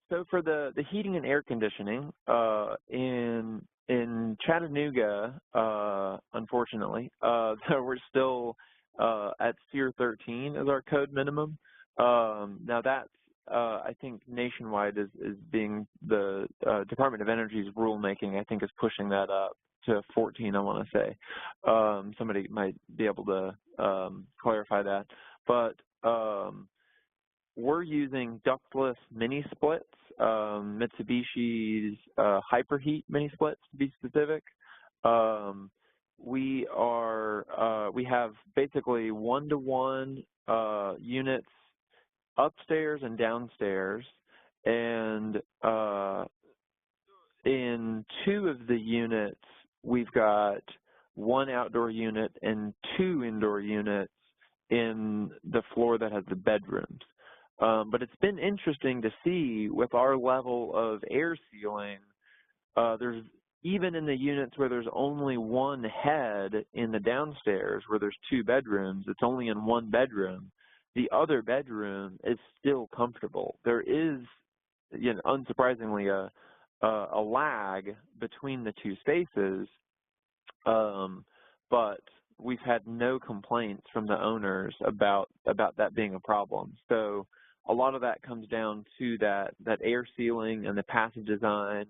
So for the heating and air conditioning in Chattanooga, unfortunately, we're still at SEER 13 as our code minimum. Now that's I think nationwide is being the Department of Energy's rulemaking. I think is pushing that up to 14. I want to say somebody might be able to clarify that, but we're using ductless mini splits, Mitsubishi's Hyperheat mini splits to be specific. We have basically 1-to-1 units upstairs and downstairs, and in 2 of the units we've got 1 outdoor unit and 2 indoor units in the floor that has the bedrooms. But it's been interesting to see with our level of air sealing, there's even in the units where there's only 1 head in the downstairs where there's 2 bedrooms, it's only in 1 bedroom. The other bedroom is still comfortable. There is, unsurprisingly, a lag between the 2 spaces, but we've had no complaints from the owners about that being a problem. So a lot of that comes down to that air sealing and the passive design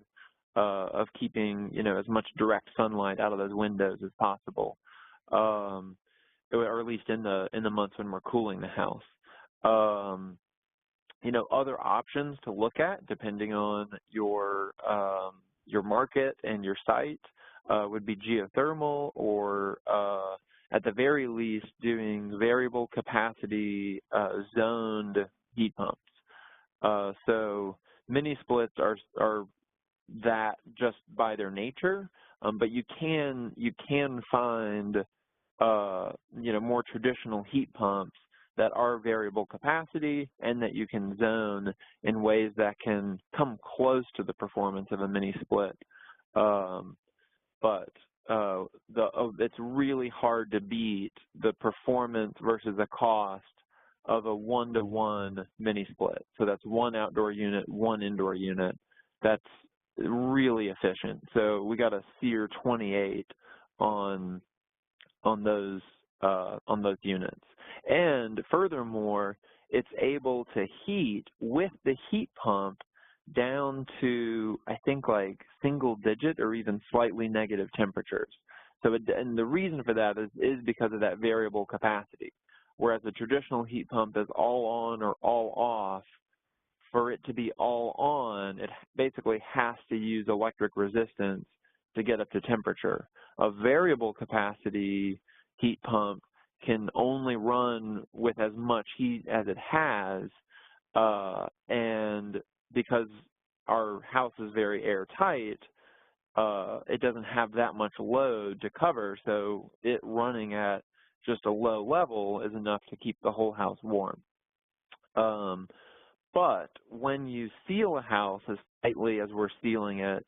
of keeping as much direct sunlight out of those windows as possible, or at least in the months when we're cooling the house. Other options to look at depending on your market and your site would be geothermal, or at the very least doing variable capacity zoned heat pumps. So mini splits are that just by their nature, but you can find more traditional heat pumps that are variable capacity and that you can zone in ways that can come close to the performance of a mini split. But it's really hard to beat the performance versus the cost of a 1-to-1 mini split. So that's 1 outdoor unit, 1 indoor unit. That's really efficient. So we got a SEER 28 on those units. And furthermore, it's able to heat with the heat pump down to, I think, like single digit or even slightly negative temperatures. So and the reason for that is because of that variable capacity. Whereas a traditional heat pump is all on or all off. For it to be all on, it basically has to use electric resistance to get up to temperature. A variable capacity heat pump can only run with as much heat as it has, and because our house is very airtight, it doesn't have that much load to cover, so it running at just a low level is enough to keep the whole house warm. But when you seal a house as tightly as we're sealing it,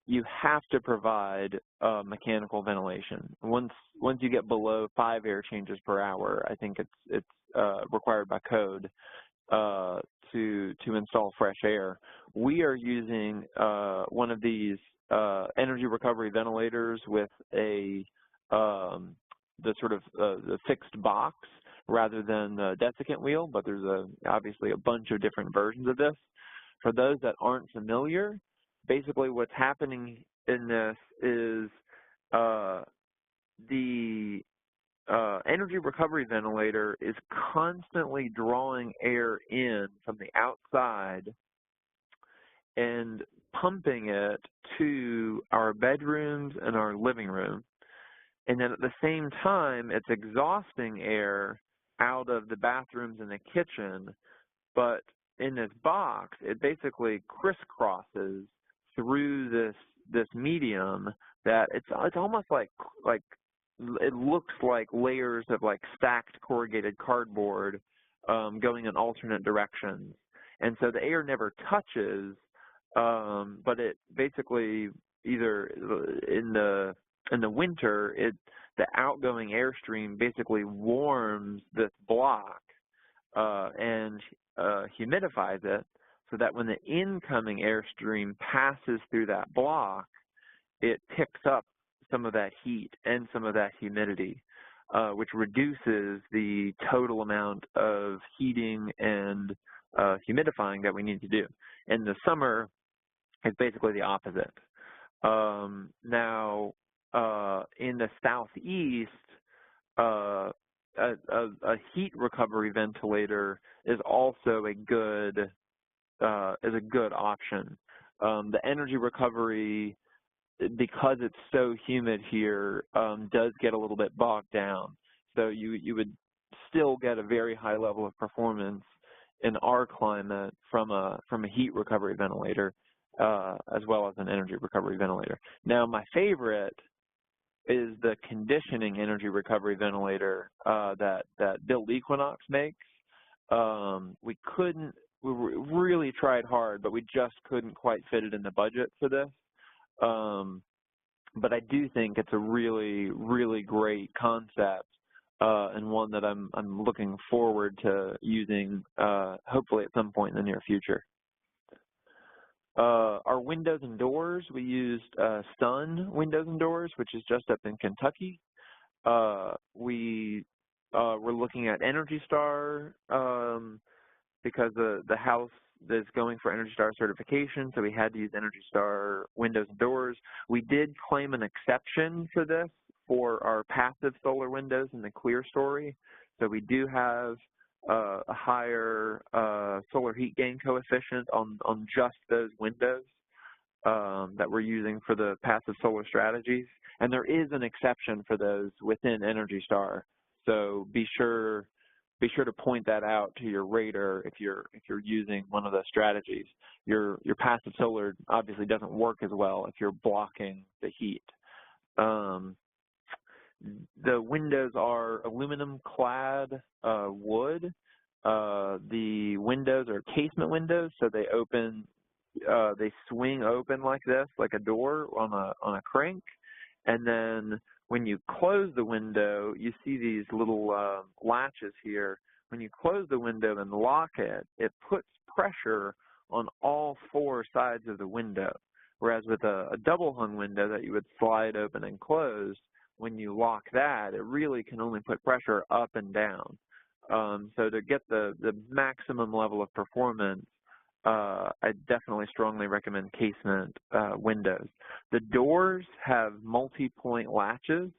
you have to provide mechanical ventilation. Once you get below 5 air changes per hour, I think it's required by code to install fresh air. We are using one of these energy recovery ventilators with the fixed box rather than the desiccant wheel, but there's obviously a bunch of different versions of this. For those that aren't familiar, basically what's happening in this is the energy recovery ventilator is constantly drawing air in from the outside and pumping it to our bedrooms and our living room. And then at the same time, it's exhausting air out of the bathrooms and the kitchen. But in this box, it basically crisscrosses through this medium that it's almost like it looks like layers of like stacked corrugated cardboard going in alternate directions. And so the air never touches, but it basically either in the winter, the outgoing airstream basically warms this block and humidifies it. so that when the incoming airstream passes through that block, it picks up some of that heat and some of that humidity, which reduces the total amount of heating and humidifying that we need to do. In the summer, it's basically the opposite. Now, in the southeast, a heat recovery ventilator is also a good option. The energy recovery, because it's so humid here, does get a little bit bogged down. So you would still get a very high level of performance in our climate from a heat recovery ventilator, as well as an energy recovery ventilator. Now, my favorite is the conditioning energy recovery ventilator that Built Equinox makes. We really tried hard, but we just couldn't quite fit it in the budget for this. But I do think it's a really, really great concept, and one that I'm looking forward to using, hopefully at some point in the near future. Our windows and doors, we used Sun Windows and Doors, which is just up in Kentucky. We were looking at Energy Star because the house is going for Energy Star certification, so we had to use Energy Star windows and doors. We did claim an exception for this for our passive solar windows in the clear story. So we do have a higher solar heat gain coefficient on just those windows that we're using for the passive solar strategies. And there is an exception for those within Energy Star. So be sure to point that out to your rater if you're using one of those strategies. Your passive solar obviously doesn't work as well if you're blocking the heat. The windows are aluminum clad wood. The windows are casement windows, so they swing open like this, like a door on a crank. And then when you close the window, you see these little latches here. When you close the window and lock it, it puts pressure on all four sides of the window. Whereas with a double hung window that you would slide open and close, when you lock that, it really can only put pressure up and down. So to get the maximum level of performance, I definitely strongly recommend casement windows. The doors have multi-point latches,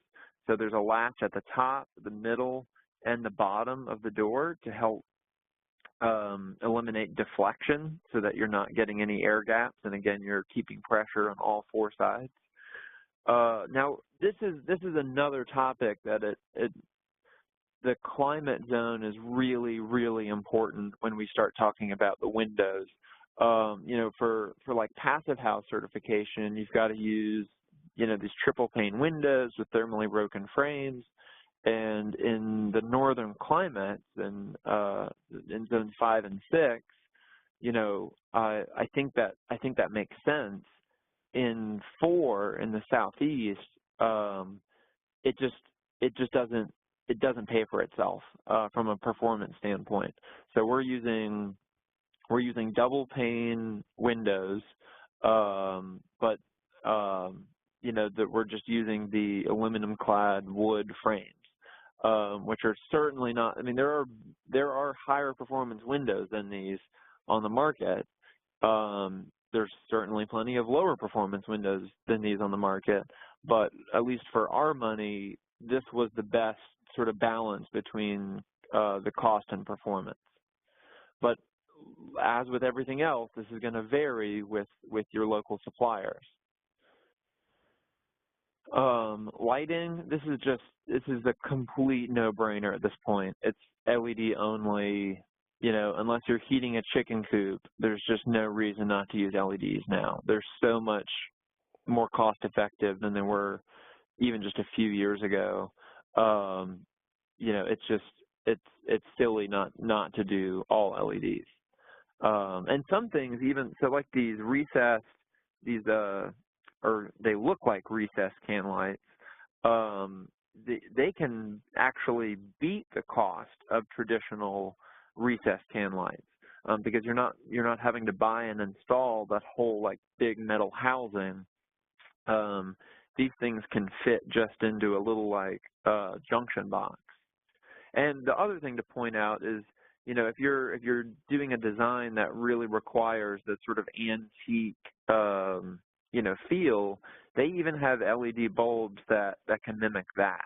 so there's a latch at the top, the middle, and the bottom of the door to help eliminate deflection so that you're not getting any air gaps, and again, you're keeping pressure on all four sides. Now, this is another topic that the climate zone is really, really important when we start talking about the windows. You know, for like passive house certification, you've got to use, you know, these triple pane windows with thermally broken frames. And in the northern climates, in zones 5 and 6, you know, I think that makes sense. In 4 in the southeast, it just doesn't pay for itself from a performance standpoint. So we're using double pane windows, but you know, that we're just using the aluminum clad wood frames, which are certainly not. I mean, there are higher performance windows than these on the market. There's certainly plenty of lower performance windows than these on the market, but at least for our money, this was the best sort of balance between the cost and performance. But as with everything else, this is going to vary with your local suppliers. Lighting, this is a complete no-brainer at this point. It's LED only. You know, unless you're heating a chicken coop, there's just no reason not to use LEDs now. They're so much more cost effective than they were even just a few years ago. You know, it's silly not to do all LEDs. And some things even, so like these recessed, or they look like recessed can lights, they can actually beat the cost of traditional recessed can lights. because you're not having to buy and install that whole like big metal housing. These things can fit just into a little like junction box. And the other thing to point out is, if you're doing a design that really requires that sort of antique, feel, they even have LED bulbs that can mimic that.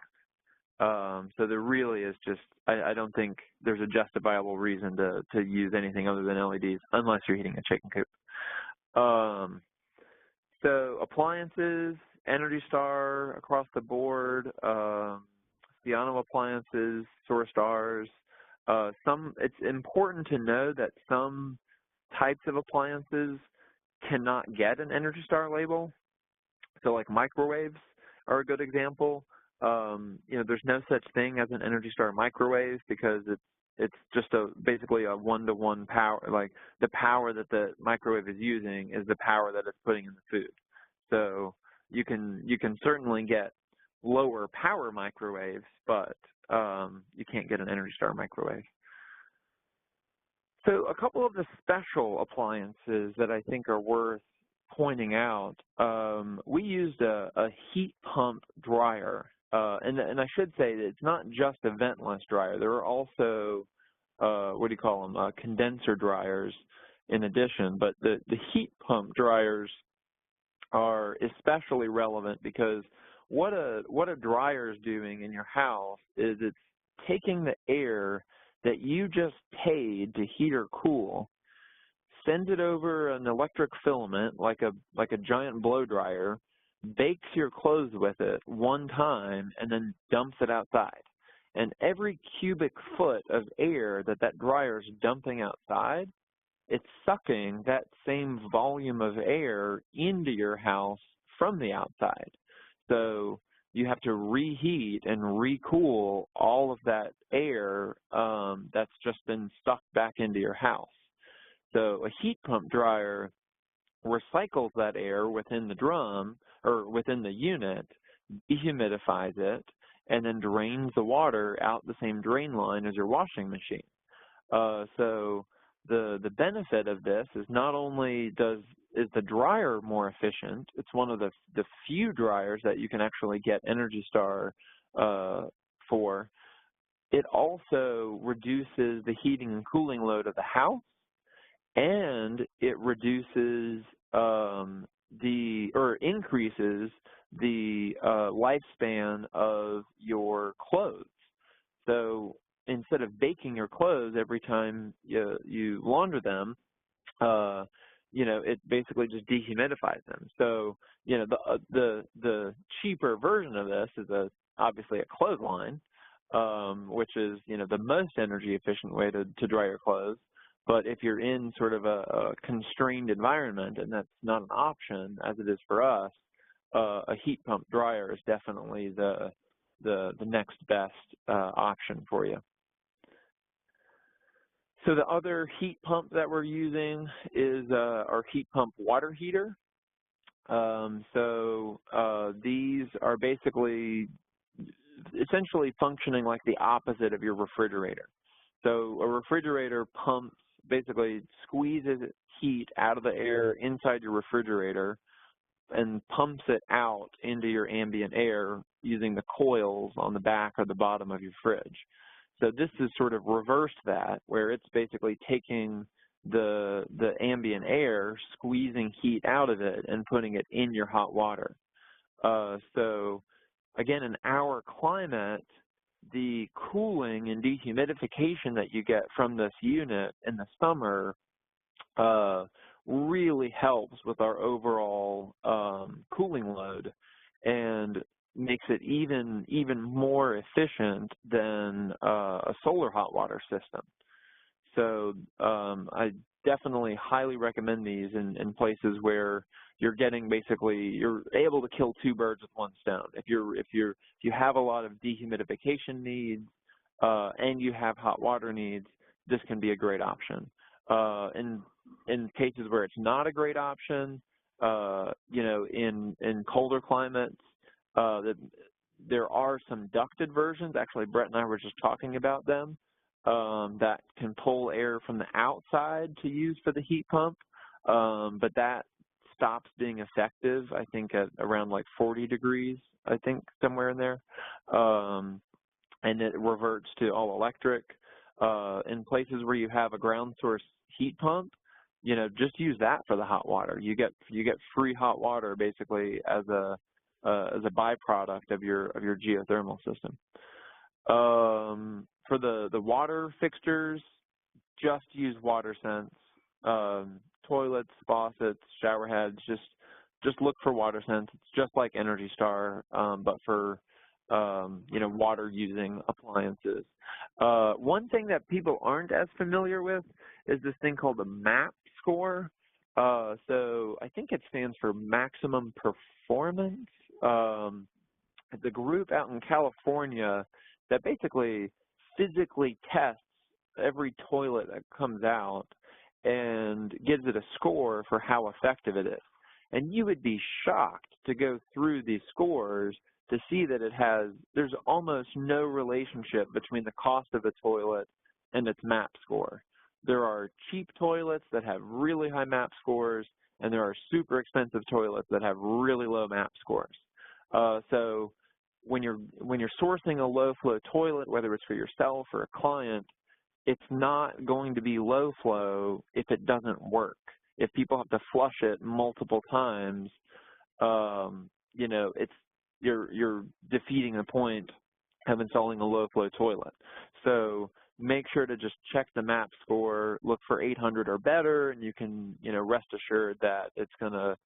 So there really is just, I don't think there's a justifiable reason to use anything other than LEDs unless you're heating a chicken coop. So appliances, Energy Star across the board, Ciano appliances, Source Stars. It's important to know that some types of appliances cannot get an Energy Star label. So like microwaves are a good example. There's no such thing as an Energy Star microwave because it's just basically a one-to-one power. Like the power that the microwave is using is the power that it's putting in the food. So you can certainly get lower power microwaves, but you can't get an Energy Star microwave. So a couple of the special appliances that I think are worth pointing out, we used a heat pump dryer, and I should say that it's not just a ventless dryer. There are also, condenser dryers in addition, but the heat pump dryers are especially relevant because what a dryer is doing in your house is it's taking the air that you just paid to heat or cool, sends it over an electric filament like a giant blow dryer, bakes your clothes with it one time, and then dumps it outside. And every cubic foot of air that dryer is dumping outside, it's sucking that same volume of air into your house from the outside. So you have to reheat and recool all of that air that's just been sucked back into your house. So a heat pump dryer recycles that air within the drum or within the unit, dehumidifies it, and then drains the water out the same drain line as your washing machine. So the benefit of this is not only is the dryer more efficient, it's one of the few dryers that you can actually get Energy Star for. It also reduces the heating and cooling load of the house, and it reduces increases the lifespan of your clothes. So instead of baking your clothes every time you launder them, it basically just dehumidifies them. So, the cheaper version of this is obviously a clothesline, which is, the most energy efficient way to dry your clothes. But if you're in sort of a constrained environment and that's not an option, as it is for us, a heat pump dryer is definitely the next best option for you. So the other heat pump that we're using is our heat pump water heater. These are essentially functioning like the opposite of your refrigerator. So a refrigerator basically squeezes heat out of the air inside your refrigerator and pumps it out into your ambient air using the coils on the back or the bottom of your fridge. So this is sort of reversed that, where it's basically taking the ambient air, squeezing heat out of it, and putting it in your hot water. So again, in our climate, the cooling and dehumidification that you get from this unit in the summer really helps with our overall cooling load and makes it even more efficient than a solar hot water system. So I definitely highly recommend these in places where you're able to kill two birds with one stone. If you have a lot of dehumidification needs and you have hot water needs, this can be a great option. In cases where it's not a great option, in colder climates, there are some ducted versions. Actually, Brett and I were just talking about them. that can pull air from the outside to use for the heat pump, but that stops being effective, I think, at around like 40 degrees, I think, somewhere in there. And it reverts to all electric. In places where you have a ground source heat pump, you know, just use that for the hot water. You get free hot water basically as a byproduct of your geothermal system. For the water fixtures, just use WaterSense. Toilets, faucets, shower heads, just look for WaterSense. It's just like Energy Star, but for you know, water using appliances. One thing that people aren't as familiar with is this thing called the MAP score. So I think it stands for maximum performance. It's a group out in California that basically physically tests every toilet that comes out and gives it a score for how effective it is. And you would be shocked to go through these scores to see that there's almost no relationship between the cost of a toilet and its MAP score. There are cheap toilets that have really high MAP scores, and there are super expensive toilets that have really low MAP scores. So when you're sourcing a low flow toilet, whether it's for yourself or a client, it's not going to be low flow if it doesn't work. If people have to flush it multiple times, you know, you're defeating the point of installing a low flow toilet. So make sure to just check the MAP score, look for 800 or better, and you can, you know, rest assured that it's gonna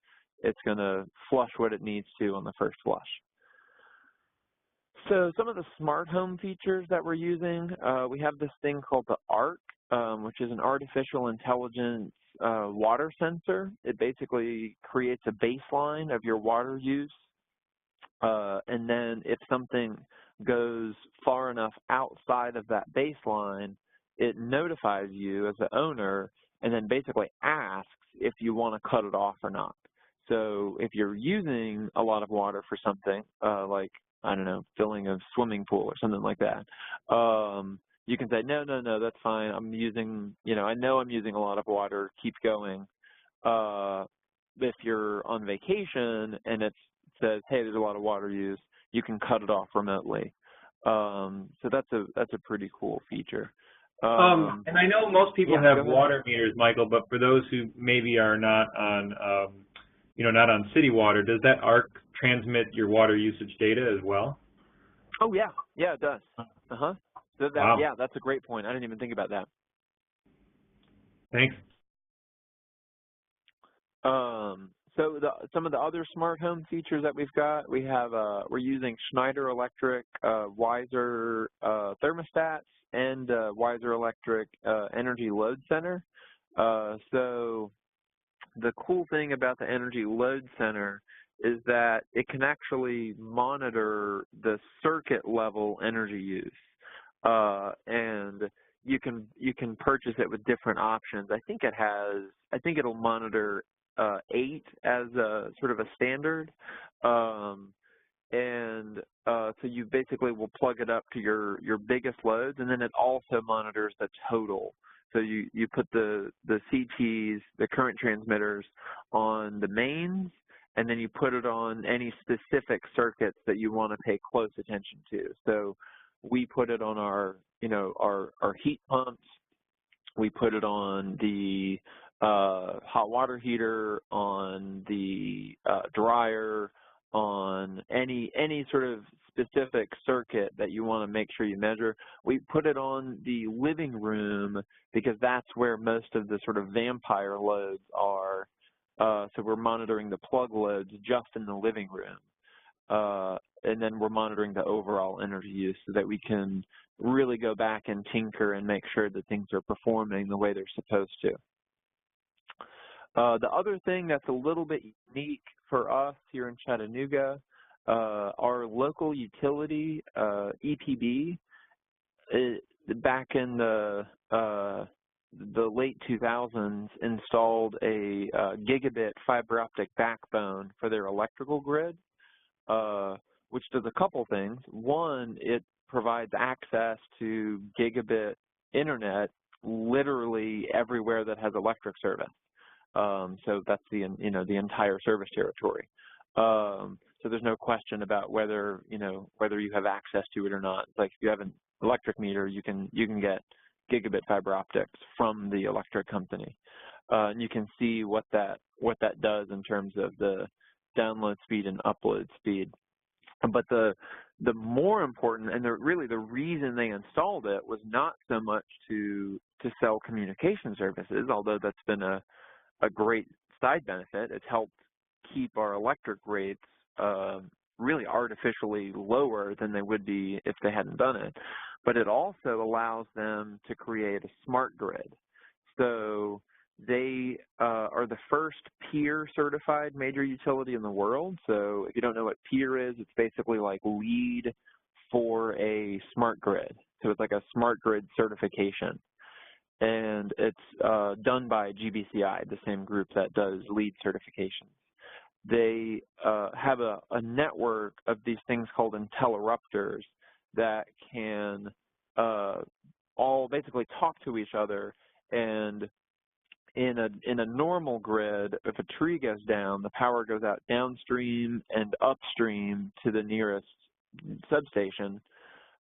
flush what it needs to on the first flush. So some of the smart home features that we're using, we have this thing called the ARC, which is an artificial intelligence water sensor. It basically creates a baseline of your water use, and then if something goes far enough outside of that baseline, it notifies you as the owner and then basically asks if you want to cut it off or not. So if you're using a lot of water for something, like, I don't know, filling a swimming pool or something like that, you can say, no, that's fine. I'm using, you know, I know I'm using a lot of water, keep going. If you're on vacation and it says, hey, there's a lot of water use, you can cut it off remotely. So that's a pretty cool feature. And I know most people have water meters, Michael, but for those who maybe are not on, you know, not on city water, does that ARC transmit your water usage data as well? Oh yeah, it does. So Wow. Yeah, that's a great point. I didn't even think about that. Thanks. So some of the other smart home features that we've got, we're using Schneider Electric Wiser thermostats and Wiser Electric Energy Load Center. So the cool thing about the Energy Load Center is that it can actually monitor the circuit level energy use, and you can purchase it with different options. I think it'll monitor 8 as a sort of a standard, and so you basically will plug it up to your biggest loads, and then it also monitors the total. So you put the CTs, the current transmitters, on the mains, and then you put it on any specific circuits that you want to pay close attention to. So we put it on our heat pumps. We put it on the hot water heater, on the dryer, on any sort of specific circuit that you want to make sure you measure. We put it on the living room because that's where most of the sort of vampire loads are. So we're monitoring the plug loads just in the living room. And then we're monitoring the overall energy use so that we can really go back and tinker and make sure that things are performing the way they're supposed to. The other thing that's a little bit unique for us here in Chattanooga, our local utility, EPB, back in the late 2000s, installed a gigabit fiber optic backbone for their electrical grid, which does a couple things. One, it provides access to gigabit internet literally everywhere that has electric service. So that's the entire service territory. So there's no question about whether you have access to it or not. It's like if you have an electric meter, you can get gigabit fiber optics from the electric company, and you can see what that does in terms of the download speed and upload speed. But the more important, and really the reason they installed it, was not so much to sell communication services, although that's been a great side benefit. It's helped keep our electric rates really artificially lower than they would be if they hadn't done it. But it also allows them to create a smart grid. So they are the first peer certified major utility in the world. So if you don't know what peer is, it's basically like LEED for a smart grid. So it's like a smart grid certification. And it's done by GBCI, the same group that does LEED certifications. They have a network of these things called interrupters that can all basically talk to each other. And in a normal grid, if a tree goes down, the power goes out downstream and upstream to the nearest substation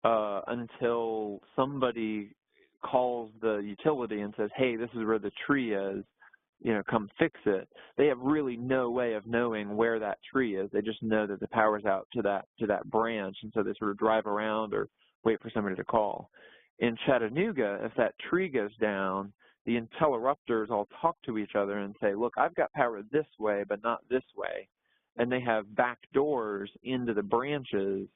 until somebody calls the utility and says, hey, this is where the tree is, come fix it. They have really no way of knowing where that tree is. They just know that the power's out to that branch, and so they sort of drive around or wait for somebody to call. In Chattanooga, if that tree goes down, the interrupters all talk to each other and say, look, I've got power this way, but not this way. And they have back doors into the branches.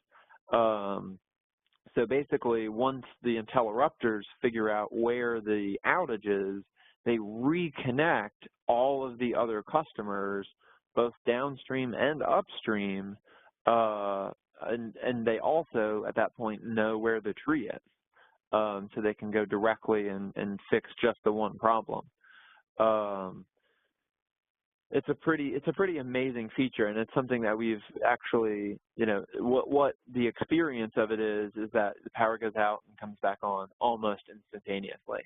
So basically, once the interrupters figure out where the outage is, they reconnect all of the other customers, both downstream and upstream, and they also, at that point, know where the tree is. So they can go directly and fix just the one problem. It's a pretty amazing feature, and it's something that we've actually, what the experience of it is that the power goes out and comes back on almost instantaneously.